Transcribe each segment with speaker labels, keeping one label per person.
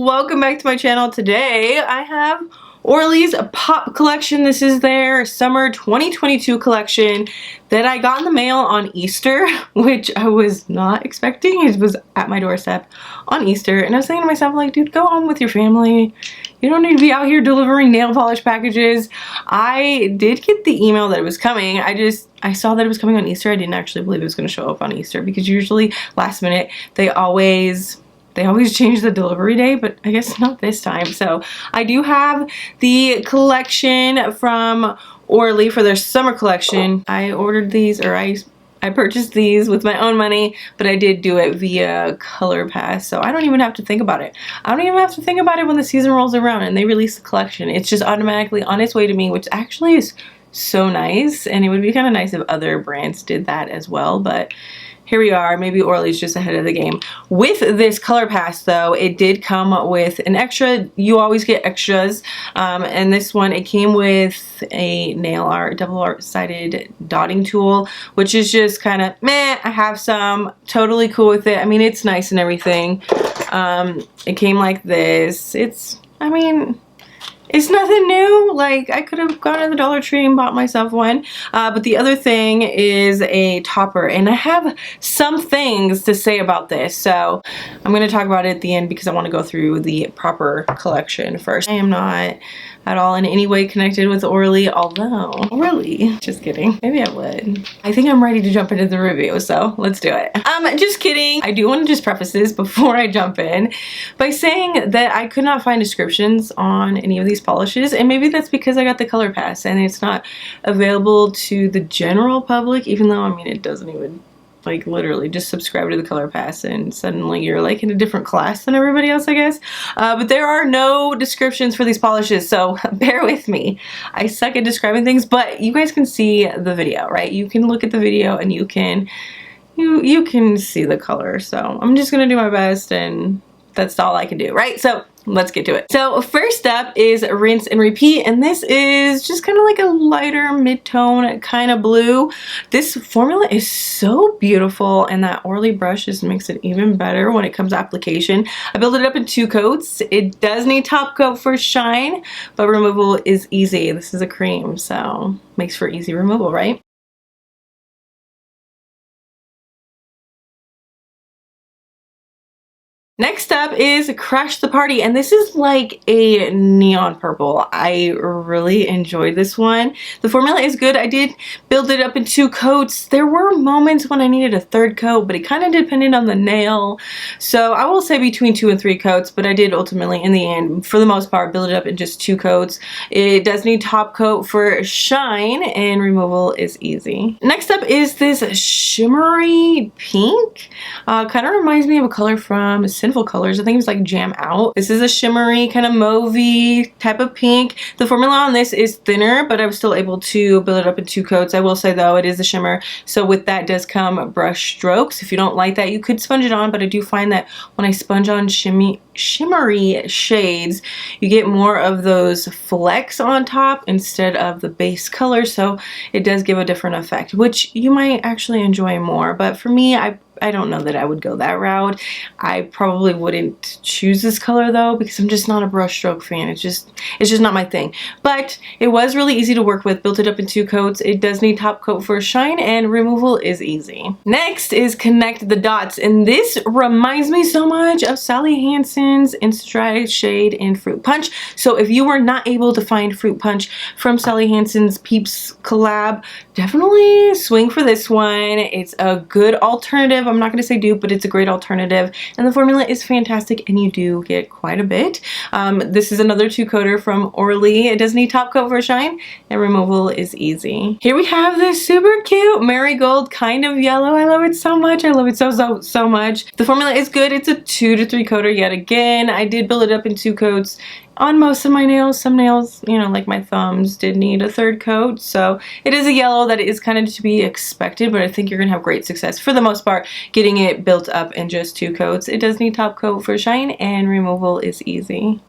Speaker 1: welcome back to my channel. Today I have ORLY'S Pop collection. This is their summer 2022 collection that I got in the mail on Easter, which I was not expecting. It was at my doorstep on Easter, and I was saying to myself, like, dude, go home with your family. You don't need to be out here delivering nail polish packages. I did get the email that it was coming. I saw that it was coming on Easter. I didn't actually believe it was going to show up on Easter because usually last minute they always change the delivery day, but I guess not this time. So I do have the collection from ORLY for their summer collection. I ordered these, or I purchased these with my own money, but I did do it via Color Pass, so I don't even have to think about it. I don't even have to think about it when the season rolls around and they release the collection. It's just automatically on its way to me, which actually is so nice, and it would be kind of nice if other brands did that as well, but here we are. Maybe ORLY'S just ahead of the game. With this Color Pass though, it did come with an extra. You always get extras, and this one, it came with a nail art, double art-sided dotting tool, which is just kind of meh. I have some, totally cool with it. I mean, it's nice and everything. It came like this. It's nothing new. Like, I could have gone to the Dollar Tree and bought myself one. But the other thing is a topper. And I have some things to say about this. So I'm going to talk about it at the end because I want to go through the proper collection first. I am not at all in any way connected with ORLY, although ORLY, just kidding, maybe I would. I think I'm ready to jump into the review, so let's do it. Just kidding. I do want to just preface this before I jump in by saying that I could not find descriptions on any of these polishes, and maybe that's because I got the Color Pass and it's not available to the general public, even though, I mean, it doesn't even, like, literally just subscribe to the Color Pass and suddenly you're like in a different class than everybody else, I guess. But there are no descriptions for these polishes, so bear with me. I suck at describing things, but you guys can see the video, right? You can look at the video and you can see the color. So I'm just gonna do my best, and that's all I can do, right? So let's get to it. So first up is Rinse and Repeat, and this is just kind of like a lighter mid-tone kind of blue. This formula is so beautiful, and that ORLY brush just makes it even better when it comes to application. I built it up in 2 coats. It does need top coat for shine, but removal is easy. This is a cream, so makes for easy removal, right? Next up is Crash the Party, and this is like a neon purple. I really enjoyed this one. The formula is good. I did build it up in 2 coats. There were moments when I needed a 3rd coat, but it kind of depended on the nail. So I will say between 2 and 3 coats, but I did ultimately, in the end, for the most part, build it up in just 2 coats. It does need top coat for shine, and removal is easy. Next up is this shimmery pink. Kind of reminds me of a color from Sinful Colors. I think it was like Jam Out. This is a shimmery kind of mauvey type of pink. The formula on this is thinner, but I was still able to build it up in 2 coats. I will say though, it is a shimmer, so with that does come brush strokes. If you don't like that, you could sponge it on, but I do find that when I sponge on shimmery shades, you get more of those flecks on top instead of the base color, so it does give a different effect, which you might actually enjoy more. But for me, I don't know that I would go that route. I probably wouldn't choose this color though, because I'm just not a brush stroke fan. It's just not my thing. But it was really easy to work with. Built it up in 2 coats. It does need top coat for shine, and removal is easy. Next is Connect the Dots, and this reminds me so much of Sally Hansen's Insta Dry shade in Fruit Punch. So if you were not able to find Fruit Punch from Sally Hansen's Peeps collab, definitely swing for this one. It's a good alternative. I'm not going to say dupe, but it's a great alternative, and the formula is fantastic, and you do get quite a bit. This is another 2-coater from ORLY. It does need top coat for shine, and removal is easy. Here we have this super cute marigold kind of yellow. I love it so much. I love it so much. The formula is good. It's a 2 to 3 coater yet again. I did build it up in 2 coats on most of my nails. Some nails, you know, like my thumbs, did need a 3rd coat. So it is a yellow that is kind of to be expected, but I think you're going to have great success for the most part getting it built up in just 2 coats. It does need top coat for shine, and removal is easy.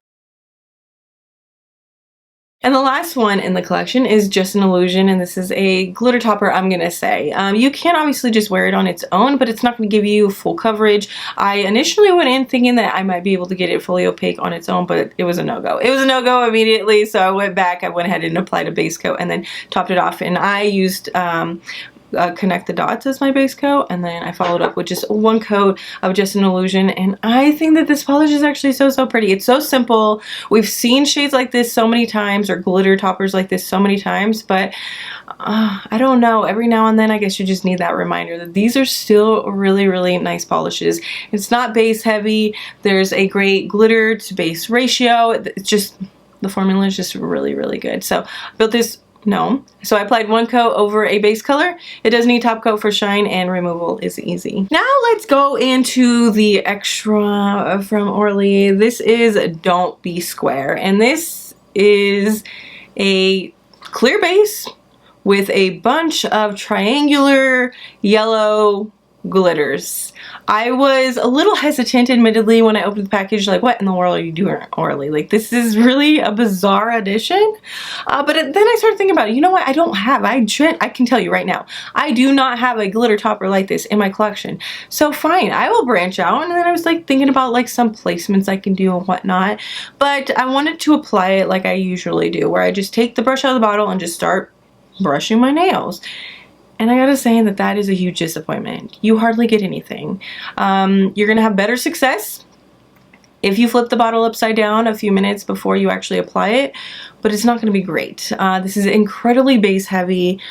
Speaker 1: And the last one in the collection is just an illusion, and this is a glitter topper, I'm gonna say. You can obviously just wear it on its own, but it's not gonna give you full coverage. I initially went in thinking that I might be able to get it fully opaque on its own, but it was a no-go. It was a no-go immediately, so I went back, I went ahead and applied a base coat and then topped it off, and I used Connect the Dots as my base coat, and then I followed up with just one coat of Just an Illusion, and I think that this polish is actually so pretty. It's so simple. We've seen shades like this so many times, or glitter toppers like this so many times, but I don't know, every now and then I guess you just need that reminder that these are still really nice polishes. It's not base heavy. There's a great glitter to base ratio. It's just, the formula is just really good. So I built this. No. So I applied one coat over a base color. It does need top coat for shine, and removal is easy. Now let's go into the extra from Orly. This is Don't Be Square, and this is a clear base with a bunch of triangular yellow glitters. I was a little hesitant, admittedly, when I opened the package, like, what in the world are you doing, Orly? Like, this is really a bizarre addition. But then I started thinking about it. You know what? I can tell you right now, I do not have a glitter topper like this in my collection. So fine, I will branch out. And then I was like thinking about like some placements I can do and whatnot. But I wanted to apply it like I usually do, where I just take the brush out of the bottle and just start brushing my nails. And I gotta say that is a huge disappointment. You hardly get anything. You're gonna have better success if you flip the bottle upside down a few minutes before you actually apply it, but it's not gonna be great. This is incredibly base heavy,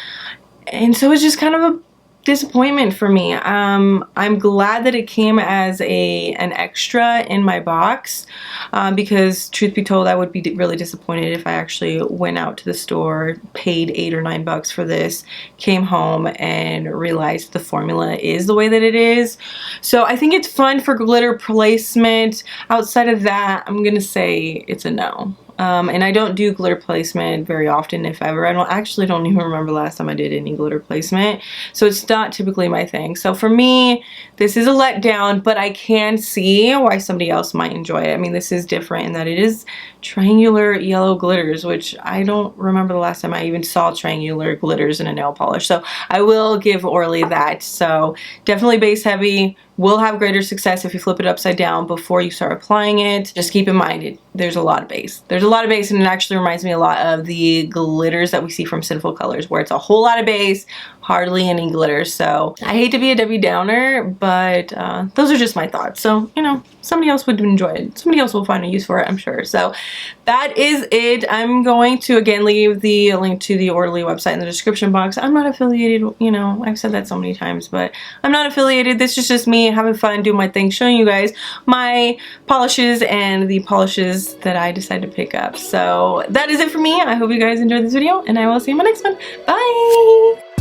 Speaker 1: and so it's just kind of a disappointment for me. I'm glad that it came as an extra in my box, because truth be told, I would be really disappointed if I actually went out to the store, paid $8 or $9 for this, came home and realized the formula is the way that it is. So I think it's fun for glitter placement. Outside of that, I'm gonna say it's a no. And I don't do glitter placement very often, if ever. I don't even remember the last time I did any glitter placement, so it's not typically my thing. So for me, this is a letdown, but I can see why somebody else might enjoy it. I mean, this is different in that it is triangular yellow glitters, which I don't remember the last time I even saw triangular glitters in a nail polish. So I will give Orly that. So definitely base heavy. Will have greater success if you flip it upside down before you start applying it. Just keep in mind, there's a lot of base. There's a lot of base, and it actually reminds me a lot of the glitters that we see from Sinful Colors, where it's a whole lot of base, hardly any glitter. So I hate to be a Debbie Downer, but those are just my thoughts. So, you know, somebody else would enjoy it. Somebody else will find a use for it, I'm sure. So that is it. I'm going to, again, leave the link to the Orly website in the description box. I'm not affiliated, you know, I've said that so many times, but I'm not affiliated. This is just me having fun, doing my thing, showing you guys my polishes and the polishes that I decided to pick up. So that is it for me. I hope you guys enjoyed this video, and I will see you in my next one. Bye!